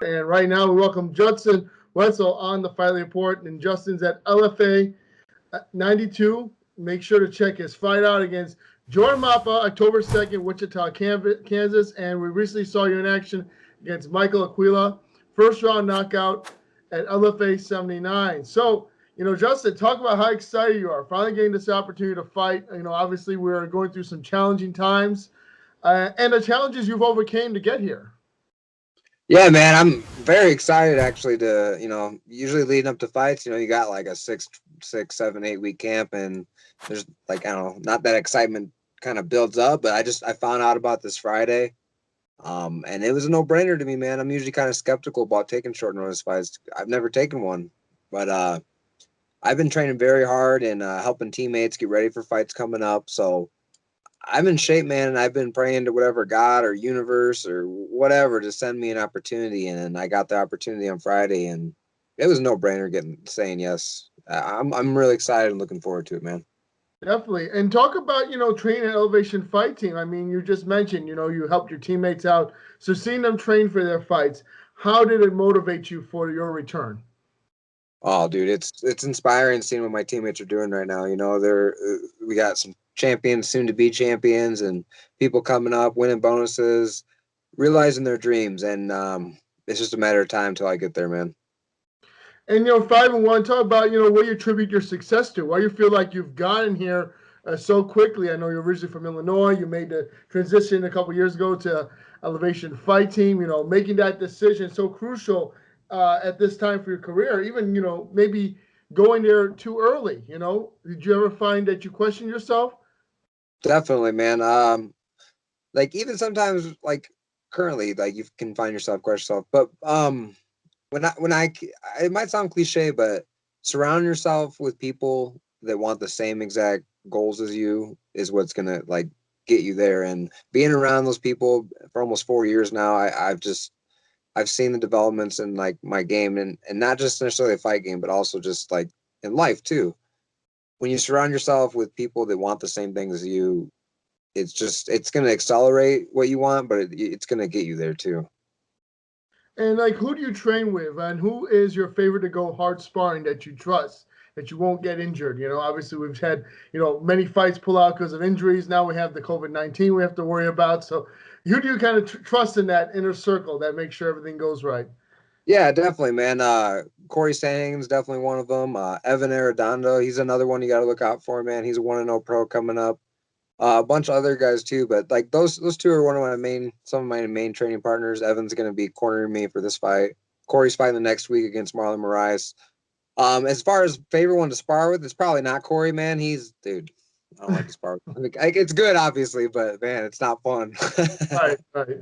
And right now, we welcome Justin Wetzell on the Fightlete Report. And Justin's at LFA92. Make sure to check his fight out against Jordan Mapa, October 2nd, Wichita, Kansas. And we recently saw you in action against Michael Aquila. First round knockout at LFA 79. So, Justin, talk about how excited you are. Finally getting this opportunity to fight. Obviously, we're going through some challenging times and the challenges you've overcame to get here. Yeah, man, I'm very excited actually usually leading up to fights, you got like a 6, 7, 8 week camp, and there's like, I don't know, not that excitement kind of builds up, but I found out about this Friday. And it was a no-brainer to me, man. I'm usually kind of skeptical about taking short notice fights. I've never taken one, but I've been training very hard and helping teammates get ready for fights coming up. So I'm in shape, man, and I've been praying to whatever God or universe or whatever to send me an opportunity, and I got the opportunity on Friday, and it was a no-brainer saying yes. I'm really excited and looking forward to it, man. Definitely. And talk about, training at Elevation Fight Team. I mean, you just mentioned, you helped your teammates out. So seeing them train for their fights, how did it motivate you for your return? Oh, dude, it's inspiring seeing what my teammates are doing right now. We got some champions, soon to be champions, and people coming up, winning bonuses, realizing their dreams, and it's just a matter of time till I get there, man. And 5-1, talk about what you attribute your success to. Why you feel like you've gotten here so quickly. I know you're originally from Illinois. You made the transition a couple years ago to Elevation Fight Team. Making that decision so crucial at this time for your career. Even maybe going there too early. Did you ever find that you question yourself? Definitely, man. Like even sometimes, like currently, like you can find yourself question yourself, but when I it might sound cliche, but surround yourself with people that want the same exact goals as you is what's gonna like get you there. And being around those people for almost 4 years now, I've seen the developments in like my game, and not just necessarily a fight game, but also just like in life too. When you surround yourself with people that want the same things as you, it's going to accelerate what you want, but it's going to get you there too. And like, who do you train with, and who is your favorite to go hard sparring that you trust, that you won't get injured? Obviously we've had many fights pull out because of injuries. Now we have the COVID-19 we have to worry about. So, who do you kind of trust in that inner circle that makes sure everything goes right? Yeah, definitely, man. Corey Sandhagen's definitely one of them. Evan Arredondo, he's another one you got to look out for, man. He's a 1-0 pro coming up. A bunch of other guys too, but like those two are some of my main training partners. Evan's going to be cornering me for this fight. Corey's fighting the next week against Marlon Moraes. As far as favorite one to spar with, it's probably not Corey, man. Dude, I don't like to spar with him. Like, it's good, obviously, but man, it's not fun. Right, right.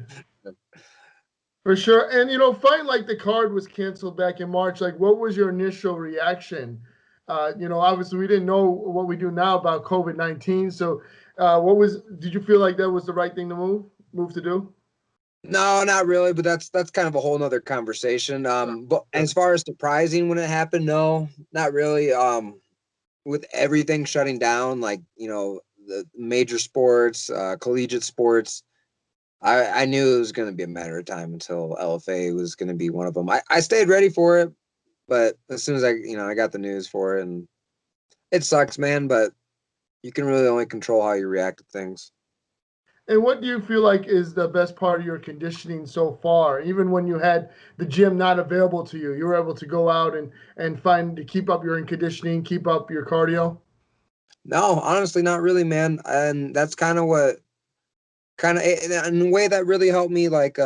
For sure. And fighting like the card was canceled back in March. Like, what was your initial reaction? Obviously we didn't know what we do now about COVID-19. So, did you feel like that was the right thing to move to do? No, not really, but that's kind of a whole nother conversation. But as far as surprising when it happened, no, not really. With everything shutting down, like, the major sports, collegiate sports, I knew it was going to be a matter of time until LFA was going to be one of them. I stayed ready for it, but as soon as I got the news for it, and it sucks, man, but you can really only control how you react to things. And what do you feel like is the best part of your conditioning so far? Even when you had the gym not available to you, you were able to go out and find to keep up your conditioning, keep up your cardio? No, honestly, not really, man. And that's kind of what in a way that really helped me, like,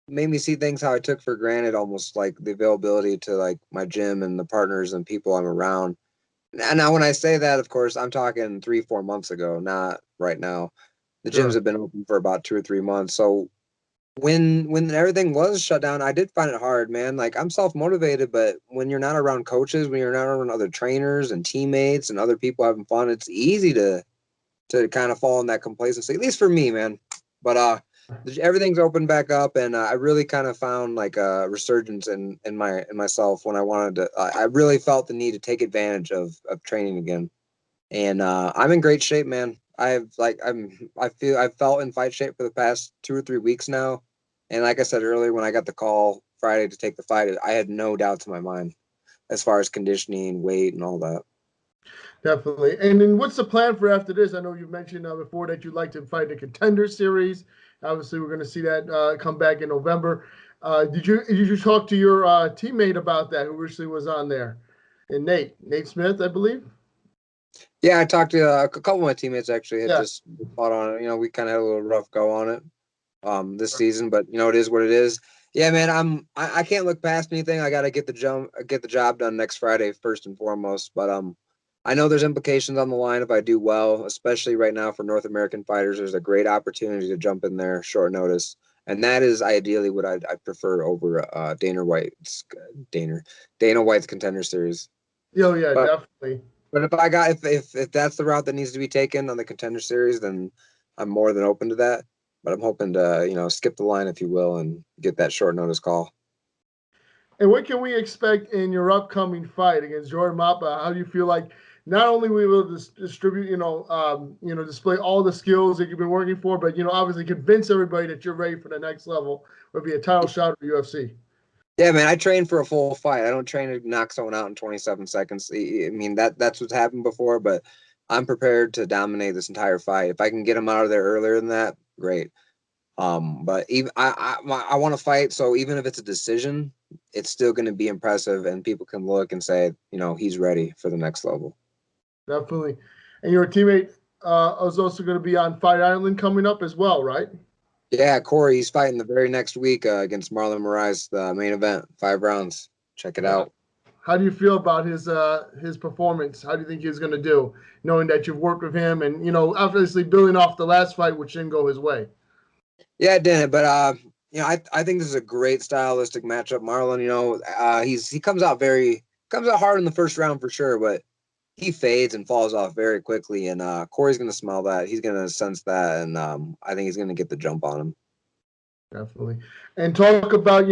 made me see things how I took for granted, almost like the availability to like my gym and the partners and people I'm around. And now, when I say that, of course, I'm talking 3, 4 months ago, not right now. The gyms Sure. have been open for about 2 or 3 months. So when everything was shut down, I did find it hard, man. Like, I'm self motivated, but when you're not around coaches, when you're not around other trainers and teammates and other people having fun, it's easy to kind of fall in that complacency. At least for me, man. But everything's opened back up, and I really kind of found like a resurgence in myself when I wanted to. I really felt the need to take advantage of training again, and I'm in great shape, man. I've felt in fight shape for the past 2 or 3 weeks now, And like I said earlier, when I got the call Friday to take the fight, I had no doubts in my mind as far as conditioning, weight, and all that. Definitely. And then what's the plan for after this? I know you mentioned before that you'd like to fight the Contender Series. Obviously, we're going to see that come back in November. Did you talk to your teammate about that, who recently was on there? And Nate Smith, I believe. Yeah, I talked to a couple of my teammates actually had Yeah. just fought on it. You know, we kind of had a little rough go on it this season, but you know, it is what it is. Yeah, man, I can't look past anything. I got to get the job done next Friday first and foremost. But I know there's implications on the line if I do well, especially right now for North American fighters. There's a great opportunity to jump in there short notice, and that is ideally what I'd prefer over Dana White's Contender Series. Oh yeah, But definitely. But if that's the route that needs to be taken on the Contender Series, then I'm more than open to that. But I'm hoping to, you know, skip the line, if you will, and get that short notice call. And what can we expect in your upcoming fight against Jordan Mapa? How do you feel like not only we will distribute, display all the skills that you've been working for, but obviously convince everybody that you're ready for the next level, whether it be a title shot or UFC? Yeah, man, I train for a full fight. I don't train to knock someone out in 27 seconds. I mean, that's what's happened before, but I'm prepared to dominate this entire fight. If I can get them out of there earlier than that, great. But even I want to fight, so even if it's a decision, it's still going to be impressive, and people can look and say, you know, he's ready for the next level. Definitely. And your teammate is also going to be on Fight Island coming up as well, right? Yeah, Corey, he's fighting the very next week against Marlon Moraes, the main event, 5 rounds. Check it out. How do you feel about his performance? How do you think he's going to do, knowing that you've worked with him and obviously building off the last fight, which didn't go his way? Yeah, it didn't, but I think this is a great stylistic matchup. Marlon, he comes out hard in the first round for sure, but he fades and falls off very quickly, and Corey's going to smell that. He's going to sense that, and I think he's going to get the jump on him. Definitely. And talk about,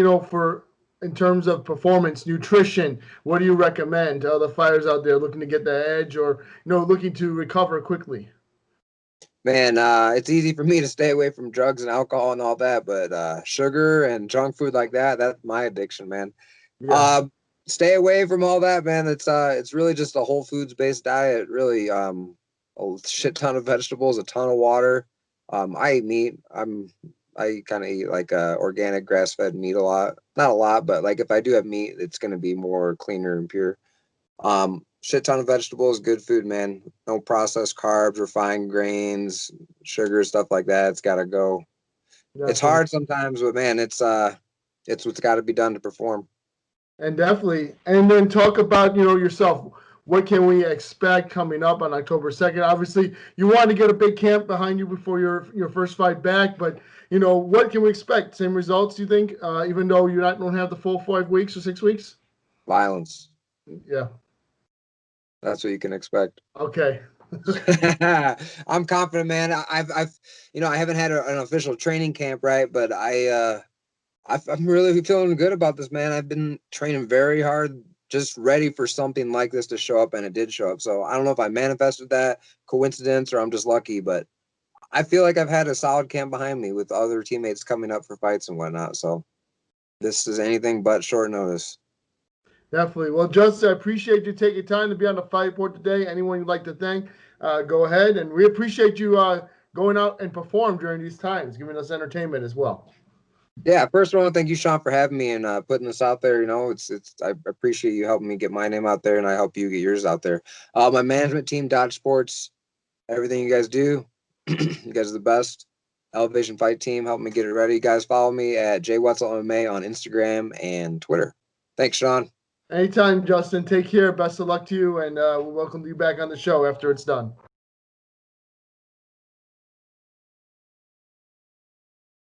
in terms of performance, nutrition, what do you recommend to other fighters out there looking to get the edge or, looking to recover quickly? Man, it's easy for me to stay away from drugs and alcohol and all that, but sugar and junk food like that's my addiction, man. Yeah. Stay away from all that, man. It's really just a whole foods based diet. Really, a shit ton of vegetables, a ton of water. I eat meat. I kind of eat like organic grass fed meat a lot. Not a lot, but like if I do have meat, it's gonna be more cleaner and pure. Shit ton of vegetables, good food, man. No processed carbs, refined grains, sugar, stuff like that. It's gotta go. Definitely. It's hard sometimes, but man, it's what's got to be done to perform. And definitely. And then talk about, yourself. What can we expect coming up on October 2nd? Obviously, you want to get a big camp behind you before your first fight back, but what can we expect? Same results, you think, even though you don't have the full 5 weeks or 6 weeks? Violence. Yeah. That's what you can expect. Okay. I'm confident, man. I haven't had an official training camp, right? But I'm really feeling good about this, man. I've been training very hard, just ready for something like this to show up, and it did show up. So I don't know if I manifested that coincidence or I'm just lucky, but I feel like I've had a solid camp behind me with other teammates coming up for fights and whatnot. So this is anything but short notice. Definitely. Well, Justin, I appreciate you taking time to be on the Fight Report today. Anyone you'd like to thank, go ahead. And we appreciate you going out and perform during these times, giving us entertainment as well. Yeah, first of all, thank you, Sean, for having me and putting this out there. I appreciate you helping me get my name out there, and I help you get yours out there. My management team, Dodge Sports, everything you guys do, you guys are the best. Elevation Fight Team, help me get it ready. You guys follow me at Wetzell MMA on Instagram and Twitter. Thanks, Sean. Anytime, Justin. Take care. Best of luck to you, and we'll welcome you back on the show after it's done.